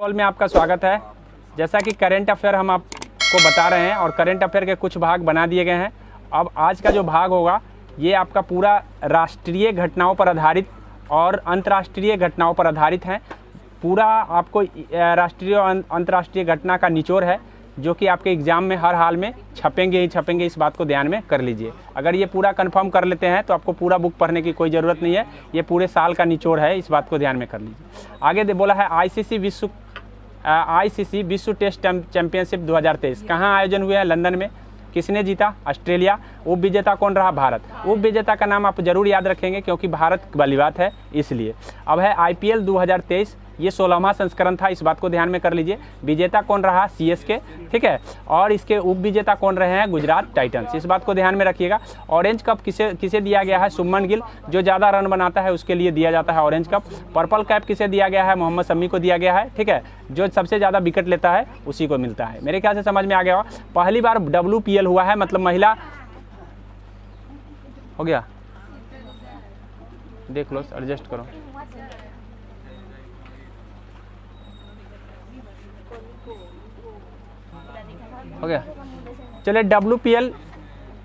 Call में आपका स्वागत है। जैसा कि करंट अफेयर हम आपको बता रहे हैं और करंट अफेयर के कुछ भाग बना दिए गए हैं। अब आज का जो भाग होगा ये आपका पूरा राष्ट्रीय घटनाओं पर आधारित और अंतर्राष्ट्रीय घटनाओं पर आधारित है। पूरा आपको राष्ट्रीय और अंतर्राष्ट्रीय घटना का निचोड़ है जो कि आपके एग्ज़ाम में हर हाल में छपेंगे ही छपेंगे। इस बात को ध्यान में कर लीजिए। अगर ये पूरा कंफर्म कर लेते हैं तो आपको पूरा बुक पढ़ने की कोई ज़रूरत नहीं है। ये पूरे साल का निचोड़ है, इस बात को ध्यान में कर लीजिए। आगे बोला है आईसीसी विश्व टेस्ट चैंपियनशिप 2023 कहाँ आयोजन हुए हैं? लंदन में। किसने जीता? ऑस्ट्रेलिया। उप विजेता कौन रहा? भारत। उप विजेता का नाम आप जरूर याद रखेंगे क्योंकि भारत वाली बात है इसलिए। अब है आईपीएल 2023, ये 16वां संस्करण था, इस बात को ध्यान में कर लीजिए। विजेता कौन रहा? सीएसके, ठीक है। और इसके उप विजेता कौन रहे हैं? गुजरात टाइटंस, इस बात को ध्यान में रखिएगा। ऑरेंज कप किसे दिया गया है? शुभमन गिल, जो ज़्यादा रन बनाता है उसके लिए दिया जाता है ऑरेंज कप। पर्पल कैप किसे दिया गया है? मोहम्मद शमी को दिया गया है, ठीक है। जो सबसे ज़्यादा विकेट लेता है उसी को मिलता है। मेरे ख्याल से समझ में आ गया होगा। पहली बार WPL हुआ है, मतलब महिला हो गया। देख लो, एडजस्ट करो। हो गया। चलिए, WPL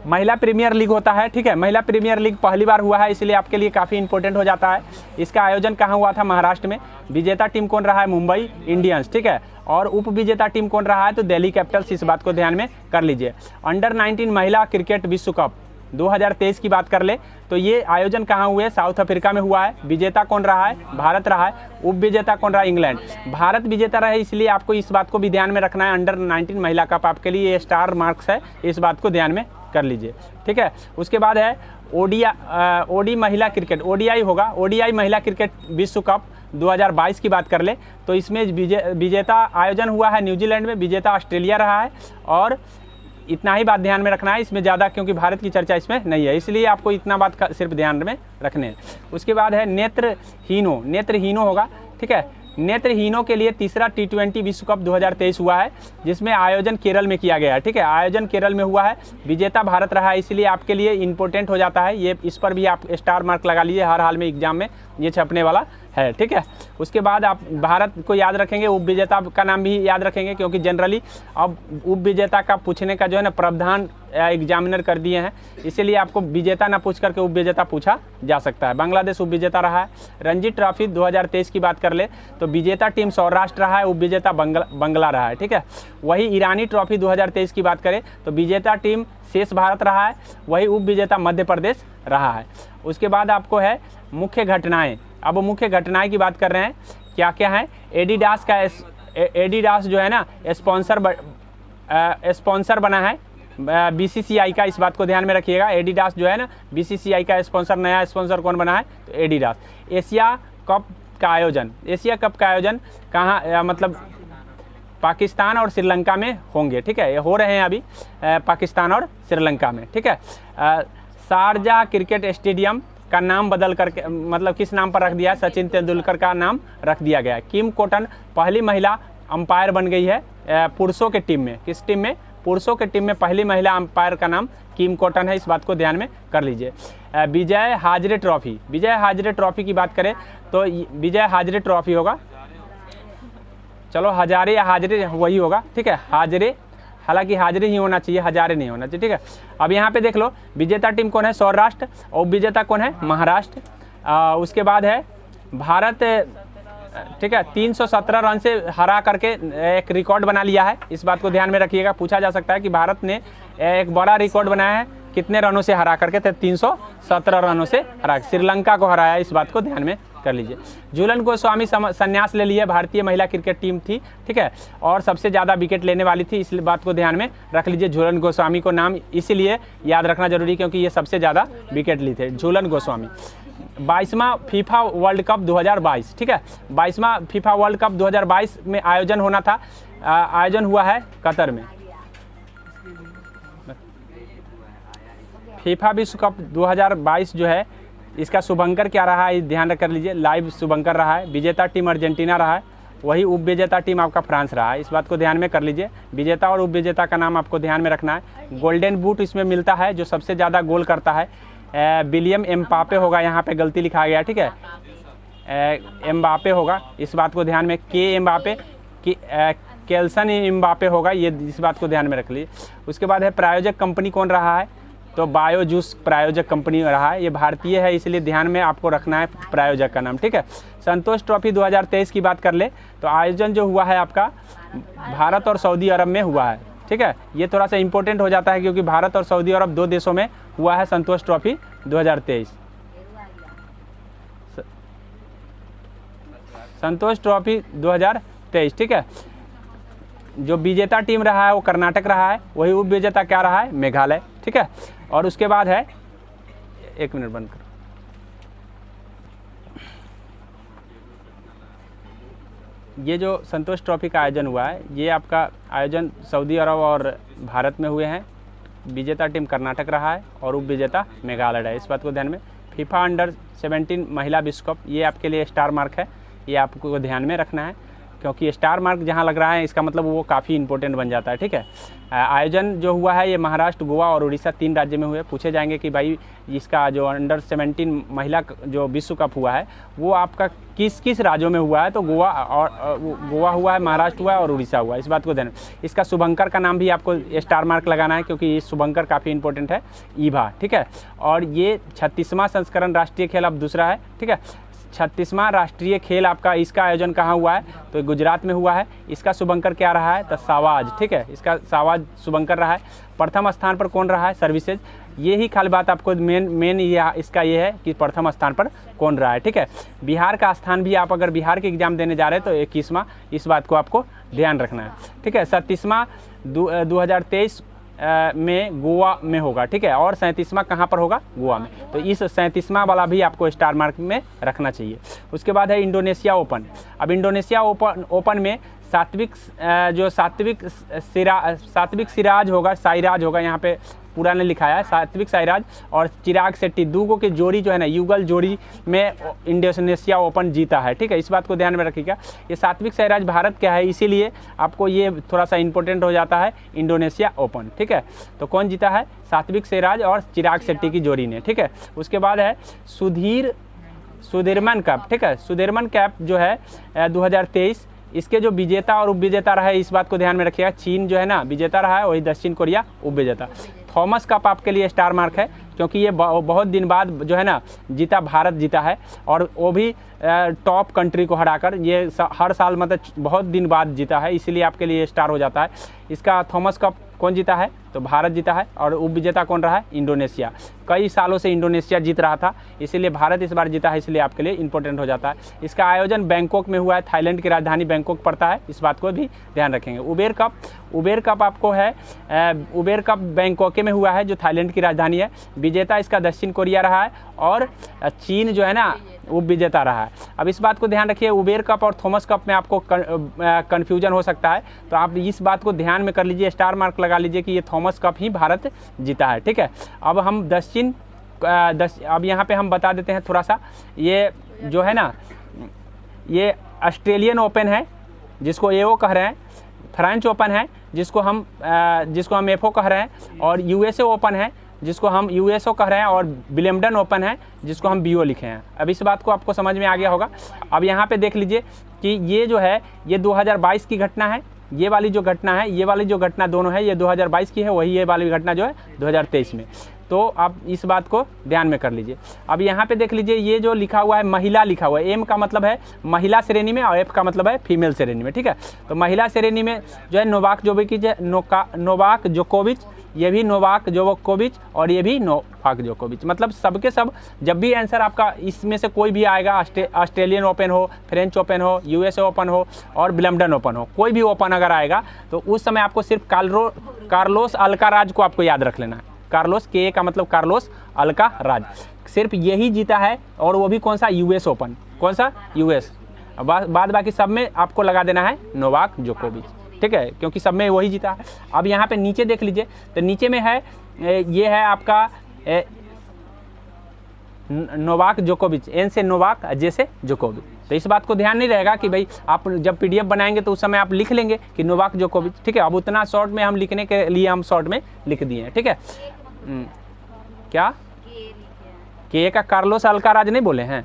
महिला प्रीमियर लीग होता है, ठीक है। महिला प्रीमियर लीग पहली बार हुआ है, इसलिए आपके लिए काफ़ी इंपॉर्टेंट हो जाता है। इसका आयोजन कहाँ हुआ था? महाराष्ट्र में। विजेता टीम कौन रहा है? मुंबई इंडियंस, ठीक है। और उप विजेता टीम कौन रहा है? तो दिल्ली कैपिटल्स, इस बात को ध्यान में कर लीजिए। अंडर 19 महिला क्रिकेट विश्व कप 2023 की बात कर ले तो ये आयोजन कहाँ हुए? साउथ अफ्रीका में हुआ है। विजेता कौन रहा है? भारत रहा है। उप विजेता कौन रहा? इंग्लैंड। भारत विजेता रहे, इसलिए आपको इस बात को भी ध्यान में रखना है। अंडर 19 महिला कप आपके लिए ये स्टार मार्क्स है, इस बात को ध्यान में कर लीजिए, ठीक है। उसके बाद है ओडी महिला क्रिकेट, ODI होगा। ODI महिला क्रिकेट विश्व कप 2022 की बात कर ले तो इसमें विजेता आयोजन हुआ है न्यूजीलैंड में। विजेता ऑस्ट्रेलिया रहा है। और इतना ही बात ध्यान में रखना है, इसमें ज़्यादा क्योंकि भारत की चर्चा इसमें नहीं है, इसलिए आपको इतना बात का सिर्फ ध्यान में रखने हैं। उसके बाद है नेत्रहीनो होगा, ठीक है। नेत्रहीनों के लिए तीसरा T20 विश्व कप 2023 हुआ है, जिसमें आयोजन केरल में किया गया है, ठीक है। आयोजन केरल में हुआ है। विजेता भारत रहा है, इसलिए आपके लिए इंपॉर्टेंट हो जाता है ये। इस पर भी आप स्टार मार्क लगा लीजिए, हर हाल में एग्जाम में ये छपने वाला है, ठीक है। उसके बाद आप भारत को याद रखेंगे, उप विजेता का नाम भी याद रखेंगे क्योंकि जनरली अब उप विजेता का पूछने का जो है ना प्रावधान एग्जामिनर कर दिए हैं, इसीलिए आपको विजेता ना पूछ करके उप विजेता पूछा जा सकता है। बांग्लादेश उप विजेता रहा है। रणजी ट्रॉफी 2023 की बात कर ले तो विजेता टीम सौराष्ट्र रहा है, उप विजेता बंगला रहा है, ठीक है। वही ईरानी ट्रॉफी 2023 की बात करें तो विजेता टीम शेष भारत रहा है, वही उप विजेता मध्य प्रदेश रहा है। उसके बाद आपको है मुख्य घटनाएं। अब मुख्य घटनाएं की बात कर रहे हैं, क्या क्या है? एडिडास जो है ना स्पॉन्सर बना है BCCI का, इस बात को ध्यान में रखिएगा। एडिडास जो है ना BCCI का स्पॉन्सर, नया स्पॉन्सर कौन बना है? तो एडिडास। एशिया कप का आयोजन कहाँ, मतलब पाकिस्तान और श्रीलंका में होंगे, ठीक है। ये हो रहे हैं अभी पाकिस्तान और श्रीलंका में, ठीक है। शारजाह क्रिकेट स्टेडियम का नाम बदल करके, मतलब किस नाम पर रख दिया है? सचिन तेंदुलकर का नाम रख दिया गया है। किम कॉटन पहली महिला अंपायर बन गई है पुरुषों के टीम में। किस टीम में? पुरुषों के टीम में पहली महिला अंपायर का नाम किम कॉटन है, इस बात को ध्यान में कर लीजिए। विजय हाजरे ट्रॉफी की बात करें तो विजय हाजरे ट्रॉफी होगा। चलो, हजारे या हाजरे वही होगा, ठीक है। हाजरे, हालांकि हाजरे ही होना चाहिए, हजारे नहीं होना चाहिए, ठीक है। अब यहाँ पे देख लो, विजेता टीम कौन है? सौराष्ट्र। और विजेता कौन है? महाराष्ट्र। उसके बाद है भारत, ठीक है। 317 रन से हरा करके एक रिकॉर्ड बना लिया है, इस बात को ध्यान में रखिएगा। पूछा जा सकता है कि भारत ने एक बड़ा रिकॉर्ड बनाया है, कितने रनों से हरा करके? 317 रनों से हरा, श्रीलंका को हराया, इस बात को ध्यान में कर लीजिए। झूलन गोस्वामी संन्यास ले लिए, भारतीय महिला क्रिकेट टीम थी, ठीक है। और सबसे ज़्यादा विकेट लेने वाली थी, इस बात को ध्यान में रख लीजिए। झूलन गोस्वामी को नाम इसीलिए याद रखना जरूरी क्योंकि ये सबसे ज़्यादा विकेट ली थे, Jhulan Goswami. 22वां FIFA world cup 2022, ठीक है। 22वां फीफा वर्ल्ड कप 2022 में आयोजन होना था, आयोजन हुआ है कतर में। फीफा विश्व कप 2022 जो है, इसका शुभंकर क्या रहा है? ध्यान कर लीजिए, लाइव शुभंकर रहा है। विजेता टीम अर्जेंटीना रहा है, वही उप विजेता टीम आपका फ्रांस रहा है, इस बात को ध्यान में कर लीजिए। विजेता और उप विजेता का नाम आपको ध्यान में रखना है। गोल्डन बूट इसमें मिलता है, जो सबसे ज़्यादा गोल करता है विलियम एम्बापे होगा, यहाँ पे गलती लिखा गया, ठीक है। एम्बापे होगा, इस बात को ध्यान में। के एम्बापे कि केल्सन एम्बापे होगा, ये इस बात को ध्यान में रख लीजिए। उसके बाद है प्रायोजक कंपनी कौन रहा है, तो बायोजूस प्रायोजक कंपनी रहा है, ये भारतीय है इसलिए ध्यान में आपको रखना है प्रायोजक का नाम, ठीक है। संतोष ट्रॉफी 2023 की बात कर ले तो आयोजन जो हुआ है आपका भारत और सऊदी अरब में हुआ है, ठीक है। ये थोड़ा सा इंपॉर्टेंट हो जाता है क्योंकि भारत और सऊदी अरब 2 देशों में हुआ है संतोष ट्रॉफी 2023। संतोष ट्रॉफी 2023, ठीक है। जो विजेता टीम रहा है वो कर्नाटक रहा है, वही उप विजेता क्या रहा है, मेघालय, ठीक है। और उसके बाद है, एक मिनट बंद करो, ये जो संतोष ट्रॉफी का आयोजन हुआ है ये आपका आयोजन सऊदी अरब और भारत में हुए हैं। विजेता टीम कर्नाटक रहा है और उप विजेता मेघालय है, इस बात को ध्यान में। फीफा अंडर-17 महिला विश्व कप, ये आपके लिए स्टार मार्क है, ये आपको ध्यान में रखना है क्योंकि स्टार मार्क जहाँ लग रहा है इसका मतलब वो काफ़ी इंपॉर्टेंट बन जाता है, ठीक है। आयोजन जो हुआ है ये महाराष्ट्र, गोवा और उड़ीसा 3 राज्य में हुए। पूछे जाएंगे कि भाई इसका जो अंडर-17 महिला जो विश्व कप हुआ है वो आपका किस किस राज्यों में हुआ है, तो गोवा हुआ है, महाराष्ट्र हुआ है और उड़ीसा हुआ है, इस बात को ध्यान। इसका शुभंकर का नाम भी आपको स्टार मार्क लगाना है क्योंकि ये शुभंकर काफ़ी इंपॉर्टेंट है, ईभा, ठीक है। और ये 36वां संस्करण राष्ट्रीय खेल अब दूसरा है, ठीक है। 36वां राष्ट्रीय खेल आपका, इसका आयोजन कहाँ हुआ है, तो गुजरात में हुआ है। इसका शुभंकर क्या रहा है, तो सावाज, ठीक है, इसका सावाज शुभंकर रहा है। प्रथम स्थान पर कौन रहा है, सर्विसेज। ये ही खाली बात आपको मेन इसका ये है कि प्रथम स्थान पर कौन रहा है, ठीक है। बिहार का स्थान भी, आप अगर बिहार के एग्जाम देने जा रहे हैं तो 21वां, इस बात को आपको ध्यान रखना है, ठीक है। 37वां 2023 में गोवा में होगा, ठीक है। और 37वां कहाँ पर होगा, गोवा में। तो इस 37वां वाला भी आपको स्टार मार्क में रखना चाहिए। उसके बाद है इंडोनेशिया ओपन। अब इंडोनेशिया ओपन में सात्विक सिराज होगा, साईराज होगा, यहाँ पे पूरा ने लिखा है, सात्विक साईराज और चिराग शेट्टी, दूगो की जोड़ी जो है ना, युगल जोड़ी में इंडोनेशिया ओपन जीता है, ठीक है। इस बात को ध्यान में रखिएगा। ये सात्विक साईराज भारत का है इसीलिए आपको ये थोड़ा सा इंपॉर्टेंट हो जाता है इंडोनेशिया ओपन, ठीक है। तो कौन जीता है, सात्विक साईराज और चिराग शेट्टी की जोड़ी ने, ठीक है। उसके बाद है सुधीरमन कप, ठीक है। सुधीरमन कप जो है 2023, इसके जो विजेता और उप विजेता रहा है इस बात को ध्यान में रखिएगा। चीन जो है ना विजेता रहा है, वही दक्षिण कोरिया उप विजेता। थॉमस कप आपके लिए स्टार मार्क है क्योंकि ये बहुत दिन बाद जो है ना जीता, भारत जीता है और वो भी टॉप कंट्री को हराकर। ये हर साल मतलब बहुत दिन बाद जीता है, इसीलिए आपके लिए स्टार हो जाता है। इसका थॉमस कप कौन जीता है, तो भारत जीता है और उप विजेता कौन रहा है, इंडोनेशिया। कई सालों से इंडोनेशिया जीत रहा था, इसीलिए भारत इस बार जीता है, इसलिए आपके लिए इंपॉर्टेंट हो जाता है। इसका आयोजन बैंकॉक में हुआ है, थाईलैंड की राजधानी बैंकॉक पड़ता है, इस बात को भी ध्यान रखेंगे। उबेर कप आपको है, उबेर कप बैंकॉक में हुआ है जो थाईलैंड की राजधानी है। विजेता इसका दक्षिण कोरिया रहा है और चीन जो है ना उप विजेता रहा है। अब इस बात को ध्यान रखिए, उबेर कप और थॉमस कप में आपको कन्फ्यूजन हो सकता है, तो आप इस बात को ध्यान में कर लीजिए, स्टार मार्क लगा लीजिए कि ये थॉमस कप ही भारत जीता है, ठीक है। अब हम अब यहाँ पे हम बता देते हैं थोड़ा सा, ये जो है ना ये ऑस्ट्रेलियन ओपन है जिसको एओ कह रहे हैं, फ्रेंच ओपन है जिसको हम एफओ कह रहे हैं, और यूएसए ओपन है जिसको हम यूएसओ कह रहे हैं, और विलियमडन ओपन है जिसको हम बीओ लिखे हैं। अब इस बात को आपको समझ में आ गया होगा। अब यहाँ पे देख लीजिए कि ये जो है ये 2022 की घटना है, ये वाली जो घटना है, ये वाली जो घटना दोनों है ये 2022 की है, वही ये वाली घटना जो है 2023 में। तो आप इस बात को ध्यान में कर लीजिए। अब यहाँ पे देख लीजिए ये जो लिखा हुआ है महिला लिखा हुआ है, एम का मतलब है महिला श्रेणी में और एफ का मतलब है फीमेल श्रेणी में, ठीक है। तो महिला श्रेणी में जो है नोवाक जोकोविच, ये भी नोवाक जोकोविच और ये भी नोवाक जोकोविच, मतलब सबके सब। जब भी आंसर आपका इसमें से कोई भी आएगा, ऑस्ट्रेलियन ओपन हो, फ्रेंच ओपन हो, यूएसए ओपन हो और विलियमडन ओपन हो, कोई भी ओपन अगर आएगा तो उस समय आपको सिर्फ कार्लोस अल्काराज को आपको याद रख लेना है। कार्लोस, के का मतलब कार्लोस, अल्काराज, सिर्फ यही जीता है, और वो भी कौन सा, यूएस ओपन। कौन सा, यूएस। बाद बाकी सब में आपको लगा देना है नोवाक जोकोविच, ठीक है, क्योंकि सब में वही जीता है। अब यहाँ पे नीचे देख लीजिए, तो नीचे में है ये है आपका नोवाक जोकोविच, एन से नोवाक, जे से जोकोविच। तो इस बात को ध्यान नहीं रहेगा कि भाई आप जब पीडीएफ बनाएंगे तो उस समय आप लिख लेंगे कि नोवाक जोकोविच, ठीक है। अब उतना शॉर्ट में हम लिखने के लिए हम शॉर्ट में लिख दिए हैं, ठीक है। क्या के का कार्लोस अल्काराज नहीं बोले हैं,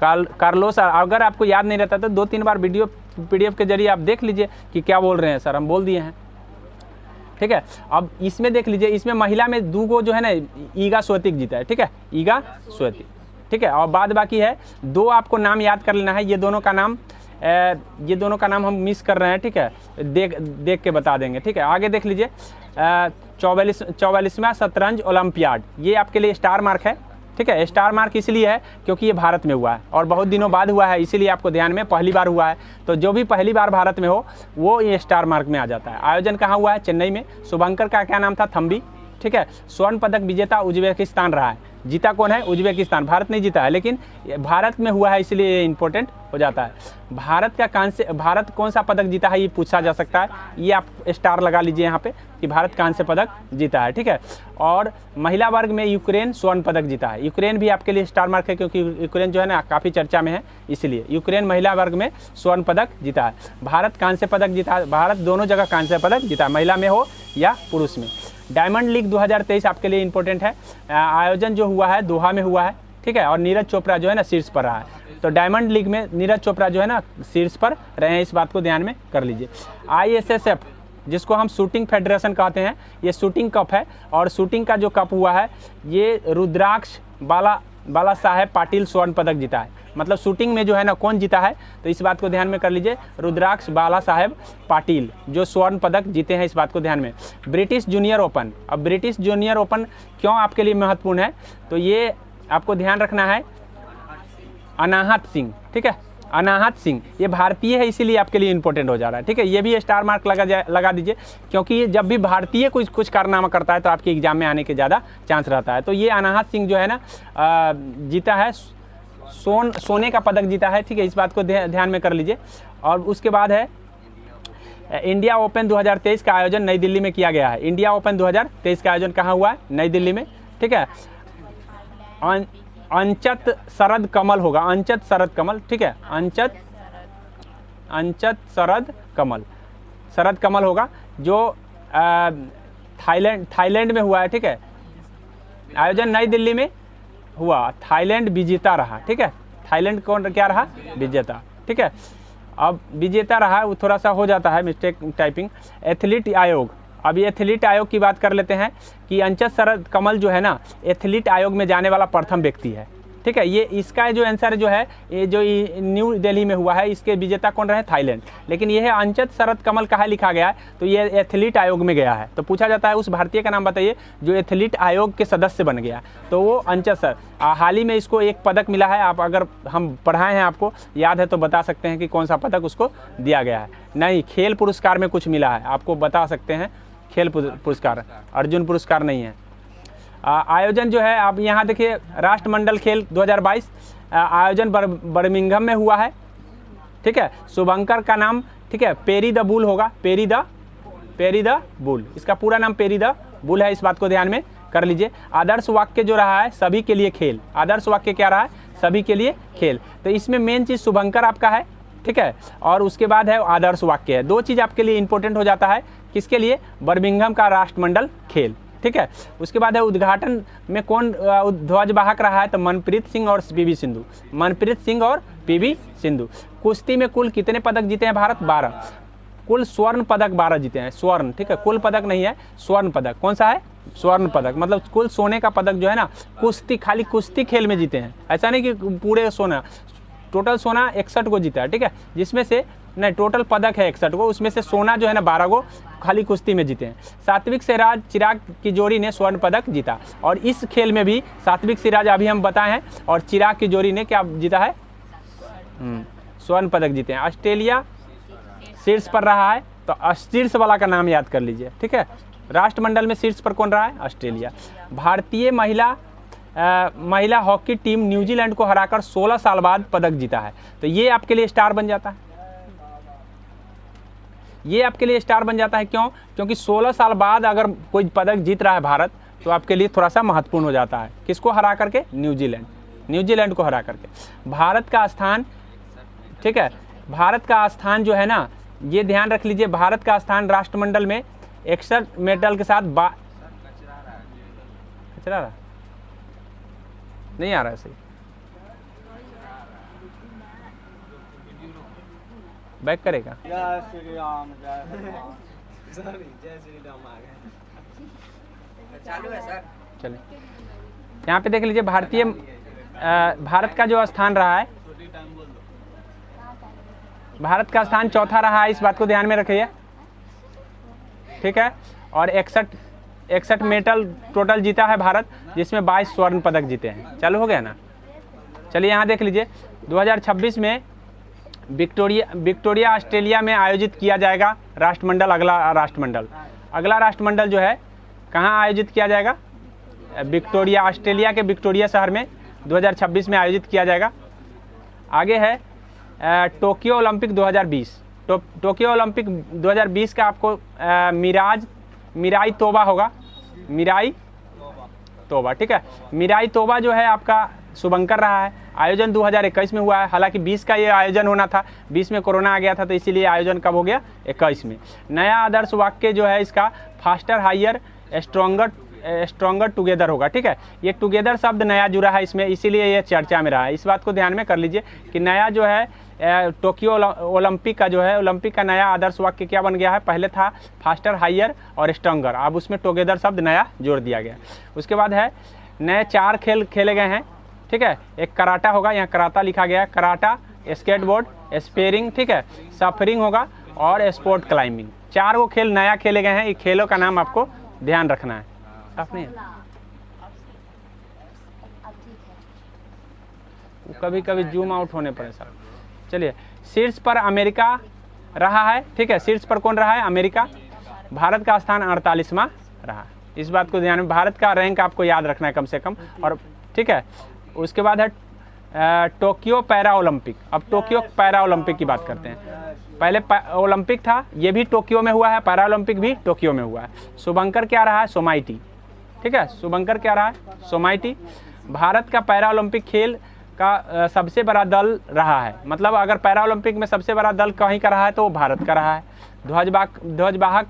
कार्लोस। अगर आपको याद नहीं रहता तो 2-3 बार वीडियो PDF के जरिए आप देख लीजिए कि क्या बोल रहे हैं सर, हम बोल दिए हैं, ठीक है। अब इसमें देख लीजिए, इसमें महिला में 2 गो जो है ना ईगा स्वेतिक जीता है, ठीक है, ईगा स्वेतिक, ठीक है। और बाद बाकी है 2 आपको नाम याद कर लेना है, ये दोनों का नाम हम मिस कर रहे हैं, ठीक है, देख के बता देंगे, ठीक है। आगे देख लीजिए 44वां शतरंज ओलंपियाड, ये आपके लिए स्टार मार्क है, ठीक है। स्टार मार्क इसलिए है क्योंकि ये भारत में हुआ है और बहुत दिनों बाद हुआ है, इसीलिए आपको ध्यान में पहली बार हुआ है, तो जो भी पहली बार भारत में हो वो ये स्टार मार्क में आ जाता है। आयोजन कहाँ हुआ है? चेन्नई में। शुभंकर का क्या नाम था? थम्बी, ठीक है। स्वर्ण पदक विजेता उज्बेकिस्तान रहा है, जीता कौन है? उज्बेकिस्तान, भारत नहीं जीता है, लेकिन भारत में हुआ है इसलिए ये इंपॉर्टेंट हो जाता है। भारत कौन सा पदक जीता है ये पूछा जा सकता है, ये आप स्टार लगा लीजिए यहाँ पे कि भारत कांस्य पदक जीता है, ठीक है। और महिला वर्ग में यूक्रेन स्वर्ण पदक जीता है, यूक्रेन भी आपके लिए स्टार मार्क है क्योंकि यूक्रेन जो है ना काफ़ी चर्चा में है, इसलिए यूक्रेन महिला वर्ग में स्वर्ण पदक जीता है। भारत कांस्य पदक जीता है, भारत दोनों जगह कांस्य पदक जीता है, महिला में हो या पुरुष में। डायमंड लीग 2023 आपके लिए इंपॉर्टेंट है, आयोजन जो हुआ है दोहा में हुआ है, ठीक है। और नीरज चोपड़ा जो है ना शीर्ष पर रहा है, तो डायमंड लीग में नीरज चोपड़ा जो है ना शीर्ष पर रहे हैं, इस बात को ध्यान में कर लीजिए। ISSF जिसको हम शूटिंग फेडरेशन कहते हैं, ये शूटिंग कप है और शूटिंग का जो कप हुआ है ये रुद्राक्ष बाला साहेब पाटिल स्वर्ण पदक जीता है। मतलब शूटिंग में जो है ना कौन जीता है, तो इस बात को ध्यान में कर लीजिए, रुद्राक्ष बाला साहेब पाटिल जो स्वर्ण पदक जीते हैं, इस बात को ध्यान में। ब्रिटिश जूनियर ओपन, अब ब्रिटिश जूनियर ओपन क्यों आपके लिए महत्वपूर्ण है, तो ये आपको ध्यान रखना है, अनाहत सिंह, ठीक है, अनाहत सिंह ये भारतीय है इसीलिए आपके लिए इंपॉर्टेंट हो जा रहा है, ठीक है। ये भी स्टार मार्क लगा दीजिए क्योंकि जब भी भारतीय कुछ कारनामा करता है तो आपके एग्जाम में आने के ज़्यादा चांस रहता है। तो ये अनाहत सिंह जो है ना जीता है, सोने का पदक जीता है, ठीक है, इस बात को ध्यान में कर लीजिए। और उसके बाद है इंडिया ओपन 2023 का आयोजन नई दिल्ली में किया गया है। इंडिया ओपन 2023 का आयोजन कहाँ हुआ है? नई दिल्ली में, ठीक है। अंचत शरद कमल होगा, अंचत शरद कमल, ठीक है, अंचत शरद कमल होगा जो थाईलैंड में हुआ है, ठीक है। आयोजन नई दिल्ली में हुआ, थाईलैंड विजेता रहा, ठीक है, थाईलैंड कौन क्या रहा? विजेता, ठीक है। अब विजेता रहा, वो थोड़ा सा हो जाता है मिस्टेक टाइपिंग। एथलीट आयोग, अब ये एथलीट आयोग की बात कर लेते हैं कि अंचत शरद कमल जो है ना एथलीट आयोग में जाने वाला प्रथम व्यक्ति है, ठीक है। ये इसका जो आंसर जो है ये जो न्यू दिल्ली में हुआ है, इसके विजेता कौन रहे? थाईलैंड, लेकिन यह अंचत शरद कमल कहाँ लिखा गया है? तो ये एथलीट आयोग में गया है। तो पूछा जाता है उस भारतीय का नाम बताइए जो एथलीट आयोग के सदस्य बन गया, तो वो अंचत सर। हाल ही में इसको एक पदक मिला है, आप अगर हम पढ़ाए हैं आपको याद है तो बता सकते हैं कि कौन सा पदक उसको दिया गया है। नहीं, खेल पुरस्कार में कुछ मिला है, आपको बता सकते हैं, खेल पुरस्कार, अर्जुन पुरस्कार नहीं है। आयोजन जो है आप यहाँ देखिए, राष्ट्रमंडल खेल 2022 आयोजन बर्मिंघम में हुआ है, ठीक है। शुभंकर का नाम, ठीक है, पेरी द बुल होगा, पेरी द बुल, इसका पूरा नाम पेरी द बुल है, इस बात को ध्यान में कर लीजिए। आदर्श वाक्य जो रहा है सभी के लिए खेल, आदर्श वाक्य क्या रहा है? सभी के लिए खेल, तो इसमें मेन चीज़ शुभंकर आपका है, ठीक है, और उसके बाद है आदर्श वाक्य है। 2 चीज़ आपके लिए इंपॉर्टेंट हो जाता है, किसके लिए? बर्मिंघम का राष्ट्रमंडल खेल, ठीक है। उसके बाद है उद्घाटन में कौन ध्वजवाहक रहा है? तो मनप्रीत सिंह और PV सिंधु, मनप्रीत सिंह और PV सिंधु। कुश्ती में कुल कितने पदक जीते हैं भारत? 12, कुल स्वर्ण पदक 12 जीते हैं, स्वर्ण, ठीक है, कुल पदक नहीं है, स्वर्ण पदक। कौन सा है? स्वर्ण पदक, मतलब कुल सोने का पदक जो है ना कुश्ती, खाली कुश्ती खेल में जीते हैं, ऐसा नहीं कि पूरे सोना, टोटल सोना 61 को जीता है, ठीक है, जिसमें से नहीं टोटल पदक है 61 को, उसमें से सोना जो है ना 12 को खाली कुश्ती में जीते हैं। सात्विक सिराज चिराग की जोड़ी ने स्वर्ण पदक जीता, और इस खेल में भी सात्विक सिराज अभी हम बताए हैं और चिराग की जोड़ी ने क्या जीता है? स्वर्ण पदक जीते हैं। ऑस्ट्रेलिया शीर्ष पर रहा है, तो शीर्ष वाला का नाम याद कर लीजिए, ठीक है। राष्ट्रमंडल में शीर्ष पर कौन रहा है? ऑस्ट्रेलिया। भारतीय महिला हॉकी टीम न्यूजीलैंड को हराकर 16 साल बाद पदक जीता है, तो ये आपके लिए स्टार बन जाता है, ये आपके लिए स्टार बन जाता है। क्यों? क्योंकि 16 साल बाद अगर कोई पदक जीत रहा है भारत, तो आपके लिए थोड़ा सा महत्वपूर्ण हो जाता है। किसको हरा करके? न्यूजीलैंड को हरा करके। भारत का स्थान, ठीक है, भारत का स्थान जो है ना, ये ध्यान रख लीजिए, भारत का स्थान राष्ट्रमंडल में 61 मेडल के साथ कचरा रहा नहीं आ रहा है सही, बैक करेगा। जय श्री राम, जय हनुमान। जय श्री राम आ गए। चालू है सर। चलिए यहाँ पे देख लीजिए भारत का जो स्थान रहा है, भारत का स्थान चौथा रहा है, इस बात को ध्यान में रखिए, ठीक है। और 61 मेडल टोटल जीता है भारत, जिसमें 22 स्वर्ण पदक जीते हैं। चालू हो गया ना। चलिए यहाँ देख लीजिए 2026 में विक्टोरिया ऑस्ट्रेलिया में आयोजित किया जाएगा राष्ट्रमंडल। अगला राष्ट्रमंडल जो है कहाँ आयोजित किया जाएगा? विक्टोरिया, ऑस्ट्रेलिया के विक्टोरिया शहर में 2026 में आयोजित किया जाएगा। आगे है टोक्यो ओलंपिक 2020। टोक्यो ओलंपिक 2020 का आपको मिराई तोबा होगा, मिराई तोबा, ठीक है। मिराई तोबा जो है आपका शुभंकर रहा है। आयोजन 2021 में हुआ है, हालांकि 20 का ये आयोजन होना था, 20 में कोरोना आ गया था, तो इसीलिए आयोजन कब हो गया? 21 में। नया आदर्श वाक्य जो है इसका फास्टर, हायर, स्ट्रॉन्गर टुगेदर होगा, ठीक है। ये टुगेदर शब्द नया जुड़ा है इसमें, इसीलिए ये चर्चा में रहा है। इस बात को ध्यान में कर लीजिए कि नया जो है टोक्यो ओलंपिक का जो है, ओलंपिक का नया आदर्श वाक्य क्या बन गया है? पहले था फास्टर, हायर और स्ट्रॉन्गर, अब उसमें टुगेदर शब्द नया जोड़ दिया गया। उसके बाद है नए 4 खेल खेले गए हैं, ठीक है। एक कराटा होगा, यहाँ कराटा लिखा गया है, कराटा, स्केटबोर्ड, स्पेयरिंग, ठीक है, सफरिंग होगा और स्पोर्ट क्लाइंबिंग। 4 वो खेल नया खेले गए हैं। ये खेलों का नाम आपको ध्यान रखना है। साफ नहीं है, कभी कभी जूम आउट होने पर ऐसा। चलिए शीर्ष पर अमेरिका रहा है, ठीक है। शीर्ष पर कौन रहा है? अमेरिका। भारत का स्थान 48वां रहा है। इस बात को ध्यान में, भारत का रैंक आपको याद रखना है कम से कम, और ठीक है। उसके बाद है टोक्यो पैरा ओलंपिक। अब टोक्यो पैरा ओलंपिक की बात करते हैं। पहले ओलंपिक था, ये भी टोक्यो में हुआ है, पैरा ओलंपिक भी टोक्यो में हुआ है। शुभंकर क्या रहा है? सोमाइटी, ठीक है। शुभंकर क्या रहा है? सोमाइटी। भारत का पैरा ओलंपिक खेल का सबसे बड़ा दल रहा है, मतलब अगर पैरा ओलंपिक में सबसे बड़ा दल कहीं का रहा है तो वो भारत का रहा है। ध्वजवाहक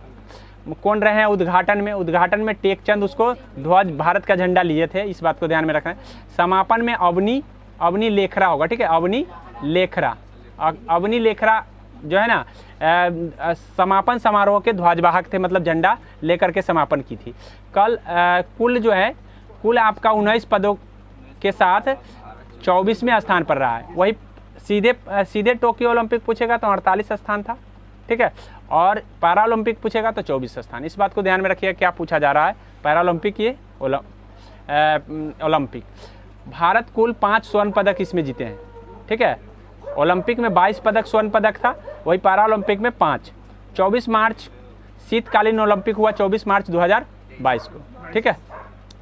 कौन रहे हैं उद्घाटन में टेकचंद उसको ध्वज भारत का झंडा लिए थे, इस बात को ध्यान में रखना है। समापन में अवनी लेखरा होगा, ठीक है। अवनी लेखरा जो है ना समापन समारोह के ध्वजवाहक थे, मतलब झंडा लेकर के समापन की थी। कुल आपका 19 पदों के साथ 24वें स्थान पर रहा है। वही सीधे टोक्यो ओलंपिक पूछेगा तो 48 स्थान था, ठीक है। और पैरा ओलंपिक पूछेगा तो 24 स्थान। इस बात को ध्यान में रखिए क्या पूछा जा रहा है। पैरा ओलंपिक, ये ओलंपिक। भारत कुल 5 स्वर्ण पदक इसमें जीते हैं, ठीक है। ओलंपिक में 22 पदक स्वर्ण पदक था, वही पैरा ओलंपिक में 5। 24 मार्च शीतकालीन ओलंपिक हुआ, 24 मार्च 2022 को, ठीक है।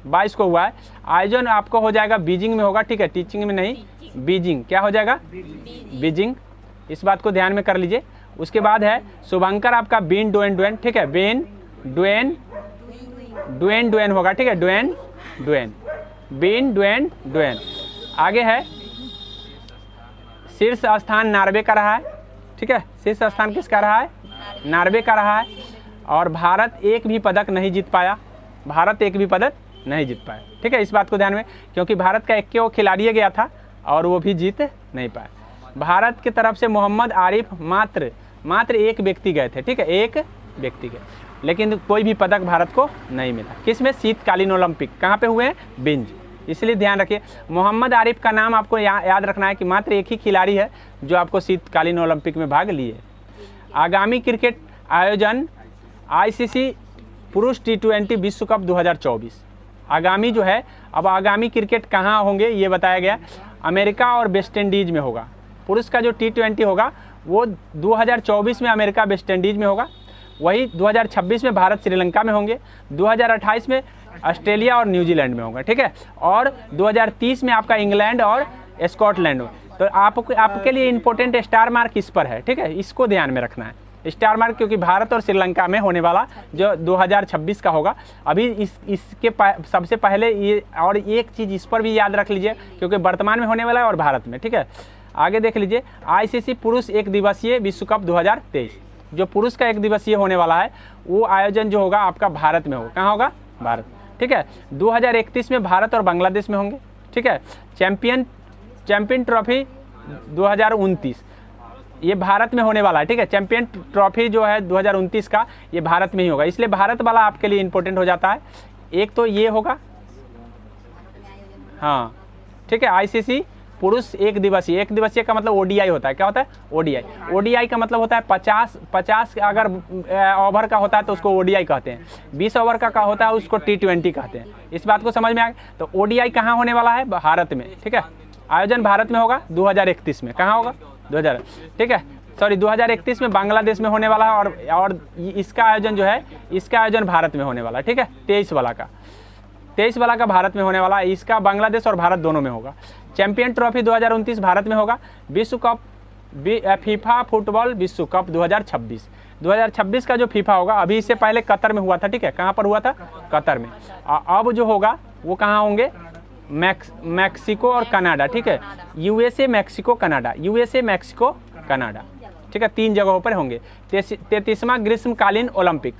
22 को हुआ है। आयोजन आपको हो जाएगा बीजिंग में होगा, ठीक है। टीचिंग में नहीं, बीजिंग। क्या हो जाएगा? बीजिंग। इस बात को ध्यान में कर लीजिए। उसके बाद है शुभंकर आपका बीन डुएन, ठीक है। बीन डुएन होगा, ठीक है। Been done. आगे है शीर्ष स्थान नॉर्वे का रहा है, ठीक है। शीर्ष स्थान किसका रहा है? नॉर्वे का रहा है। और भारत एक भी पदक नहीं जीत पाया, ठीक है। इस बात को ध्यान में, क्योंकि भारत का 1 खिलाड़ी गया था और वो भी जीत नहीं पाया। भारत की तरफ से मोहम्मद आरिफ मात्र एक व्यक्ति गए थे, ठीक है। एक व्यक्ति गए, लेकिन कोई भी पदक भारत को नहीं मिला। किसमें? शीतकालीन ओलंपिक। कहाँ पे हुए हैं? बिंज। इसलिए ध्यान रखिए, मोहम्मद आरिफ का नाम आपको याद रखना है कि मात्र एक ही खिलाड़ी है जो आपको शीतकालीन ओलंपिक में भाग लिए। आगामी क्रिकेट आयोजन ICC पुरुष T20 विश्व कप 2024। आगामी जो है, अब आगामी क्रिकेट कहाँ होंगे ये बताया गया। अमेरिका और वेस्ट इंडीज़ में होगा। पुरुष का जो T20 होगा वो 2024 में अमेरिका वेस्ट इंडीज़ में होगा। वही 2026 में भारत श्रीलंका में होंगे। 2028 में ऑस्ट्रेलिया और न्यूजीलैंड में होगा, ठीक है। और 2030 में आपका इंग्लैंड और स्कॉटलैंड में। तो आपके लिए इंपॉर्टेंट स्टार मार्क इस पर है, ठीक है। इसको ध्यान में रखना है, स्टार मार्क, क्योंकि भारत और श्रीलंका में होने वाला जो 2026 का होगा। अभी इसके सबसे पहले ये, और एक चीज़ इस पर भी याद रख लीजिए क्योंकि वर्तमान में होने वाला है और भारत में, ठीक है। आगे देख लीजिए ICC पुरुष 1 दिवसीय विश्व कप 2023। जो पुरुष का 1 दिवसीय होने वाला है वो आयोजन जो होगा आपका भारत में होगा। कहाँ होगा? भारत, ठीक है। 2031 में भारत और बांग्लादेश में होंगे, ठीक है। चैंपियन ट्रॉफी 2029 ये भारत में होने वाला है, ठीक है। चैंपियन ट्रॉफी जो है 2029 का, ये भारत में ही होगा, इसलिए भारत वाला आपके लिए इंपॉर्टेंट हो जाता है। एक तो ये होगा, हाँ ठीक है, आईसीसी पुरुष एक दिवसीय का मतलब ओडीआई होता है। क्या होता है? ओडीआई का मतलब होता है 50 अगर ओवर का होता है तो उसको ओडीआई कहते हैं, 20 ओवर का होता है उसको T20 कहते हैं। इस बात को समझ में आ गया। तो ओडीआई कहाँ होने वाला है? भारत में, ठीक है। आयोजन भारत में होगा 2031 में। कहाँ होगा? 2000, ठीक है, सॉरी 2031 में बांग्लादेश में होने वाला है, और इसका आयोजन जो है, इसका आयोजन भारत में होने वाला है, ठीक है। 23 वाला का भारत में होने वाला है, इसका बांग्लादेश और भारत दोनों में होगा। चैंपियन ट्रॉफी 2029 भारत में होगा। विश्व कप, फीफा फुटबॉल विश्व कप 2026 का जो फीफा होगा, अभी इससे पहले कतर में हुआ था, ठीक है। कहाँ पर हुआ था? कतर में। अब जो होगा वो कहाँ होंगे? मैक्सिको और कनाडा, ठीक है। यूएसए मैक्सिको कनाडा, ठीक है, 3 जगहों पर होंगे। 33वां ग्रीष्मकालीन ओलंपिक।